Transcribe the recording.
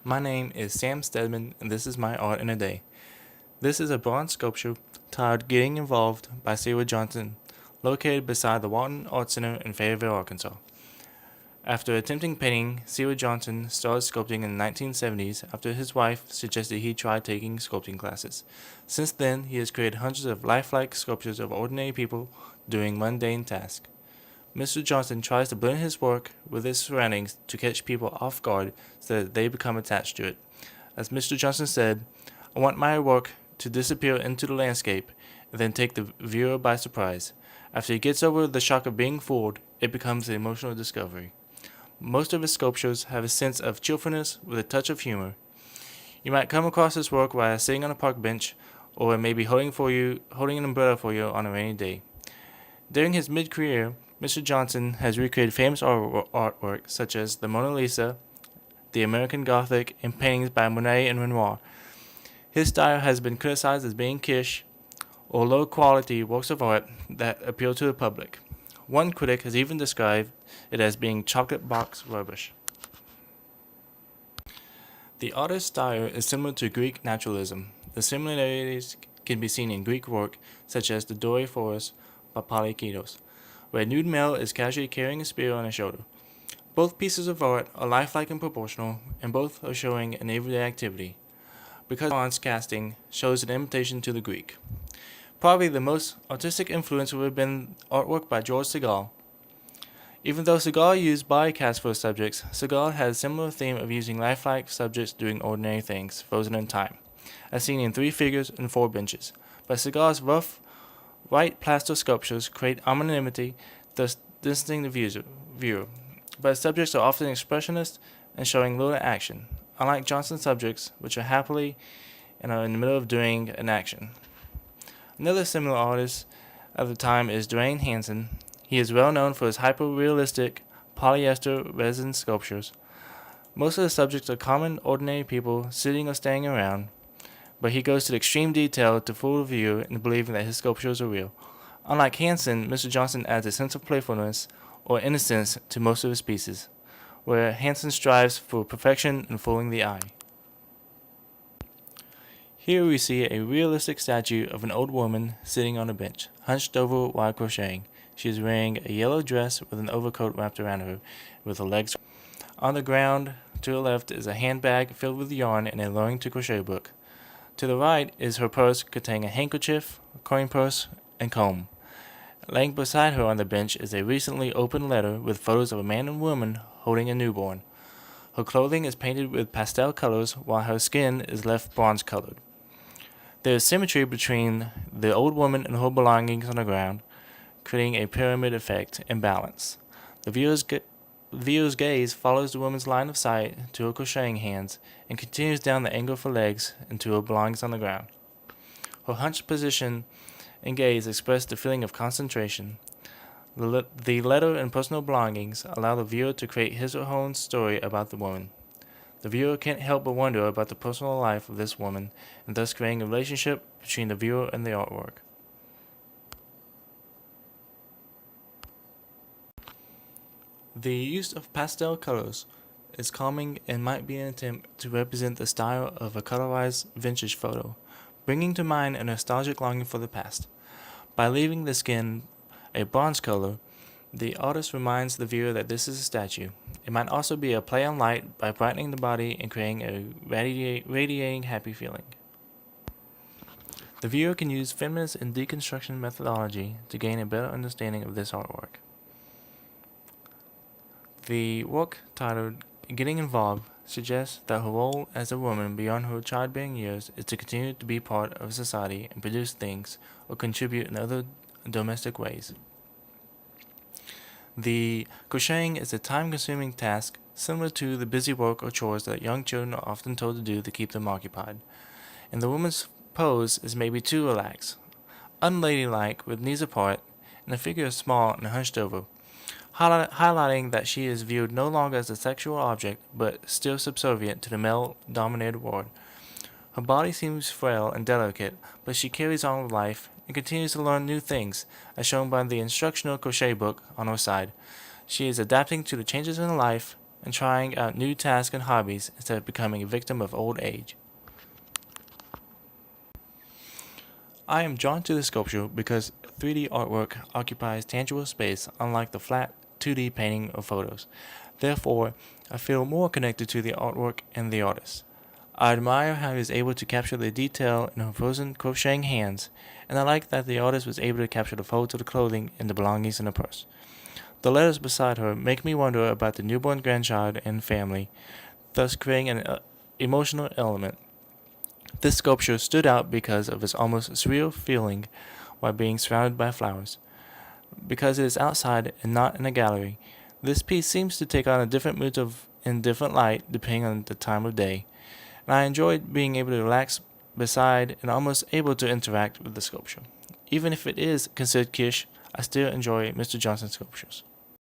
My name is Sam Steadman, and this is my art in a day. This is a bronze sculpture titled Getting Involved by Seward Johnson, located beside the Walton Art Center in Fayetteville, Arkansas. After attempting painting, Seward Johnson started sculpting in the 1970s after his wife suggested he try taking sculpting classes. Since then, he has created hundreds of lifelike sculptures of ordinary people doing mundane tasks. Mr. Johnson tries to blend his work with his surroundings to catch people off guard so that they become attached to it. As Mr. Johnson said, "I want my work to disappear into the landscape and then take the viewer by surprise. After he gets over the shock of being fooled, it becomes an emotional discovery." Most of his sculptures have a sense of cheerfulness with a touch of humor. You might come across his work while sitting on a park bench, or maybe holding an umbrella for you on a rainy day. During his mid-career, Mr. Johnson has recreated famous artwork such as the Mona Lisa, the American Gothic, and paintings by Monet and Renoir. His style has been criticized as being kitsch or low-quality works of art that appeal to the public. One critic has even described it as being chocolate box rubbish. The artist's style is similar to Greek naturalism. The similarities can be seen in Greek work such as the Doric Forest by Polykeitos, where a nude male is casually carrying a spear on his shoulder. Both pieces of art are lifelike and proportional, and both are showing an everyday activity, because bronze casting shows an imitation to the Greek. Probably the most artistic influence would have been artwork by George Segal. Even though Segal used body casts for subjects, Segal had a similar theme of using lifelike subjects doing ordinary things, frozen in time, as seen in Three Figures and Four Benches. But Segal's rough, white plaster sculptures create anonymity, thus distancing the viewer. But subjects are often expressionist and showing little action, unlike Johnson's subjects, which are happily and are in the middle of doing an action. Another similar artist of the time is Dwayne Hansen. He is well known for his hyper-realistic polyester resin sculptures. Most of the subjects are common, ordinary people sitting or standing around, but he goes to extreme detail to fool the viewer into believing that his sculptures are real. Unlike Hansen, Mr. Johnson adds a sense of playfulness or innocence to most of his pieces, where Hansen strives for perfection and fooling the eye. Here we see a realistic statue of an old woman sitting on a bench, hunched over while crocheting. She is wearing a yellow dress with an overcoat wrapped around her, with her legs. On the ground to the left is a handbag filled with yarn and a learning to crochet book. To the right is her purse containing a handkerchief, coin purse, and comb. Laying beside her on the bench is a recently opened letter with photos of a man and woman holding a newborn. Her clothing is painted with pastel colors while her skin is left bronze colored. There is symmetry between the old woman and her belongings on the ground, creating a pyramid effect and balance. The viewer's gaze follows the woman's line of sight to her crocheting hands and continues down the angle of her legs into her belongings on the ground. Her hunched position and gaze express the feeling of concentration. The letter and personal belongings allow the viewer to create his or her own story about the woman. The viewer can't help but wonder about the personal life of this woman, and thus creating a relationship between the viewer and the artwork. The use of pastel colors is calming and might be an attempt to represent the style of a colorized vintage photo, bringing to mind a nostalgic longing for the past. By leaving the skin a bronze color, the artist reminds the viewer that this is a statue. It might also be a play on light by brightening the body and creating a radiating happy feeling. The viewer can use feminist and deconstruction methodology to gain a better understanding of this artwork. The work titled Getting Involved suggests that her role as a woman beyond her childbearing years is to continue to be part of society and produce things or contribute in other domestic ways. The crocheting is a time-consuming task similar to the busy work or chores that young children are often told to do to keep them occupied, and the woman's pose is maybe too relaxed, unladylike with knees apart, and the figure is small and hunched over, highlighting that she is viewed no longer as a sexual object but still subservient to the male-dominated world. Her body seems frail and delicate, but she carries on with life and continues to learn new things, as shown by the instructional crochet book on her side. She is adapting to the changes in her life and trying out new tasks and hobbies instead of becoming a victim of old age. I am drawn to the sculpture because 3D artwork occupies tangible space unlike the flat 2D painting or photos. Therefore, I feel more connected to the artwork and the artist. I admire how he was able to capture the detail in her frozen crocheting hands, and I like that the artist was able to capture the folds of the clothing and the belongings in the purse. The letters beside her make me wonder about the newborn grandchild and family, thus creating an emotional element. This sculpture stood out because of its almost surreal feeling while being surrounded by flowers. Because it is outside and not in a gallery, this piece seems to take on a different mood in different light depending on the time of day, and I enjoyed being able to relax beside and almost able to interact with the sculpture. Even if it is considered kitsch, I still enjoy Mr. Johnson's sculptures.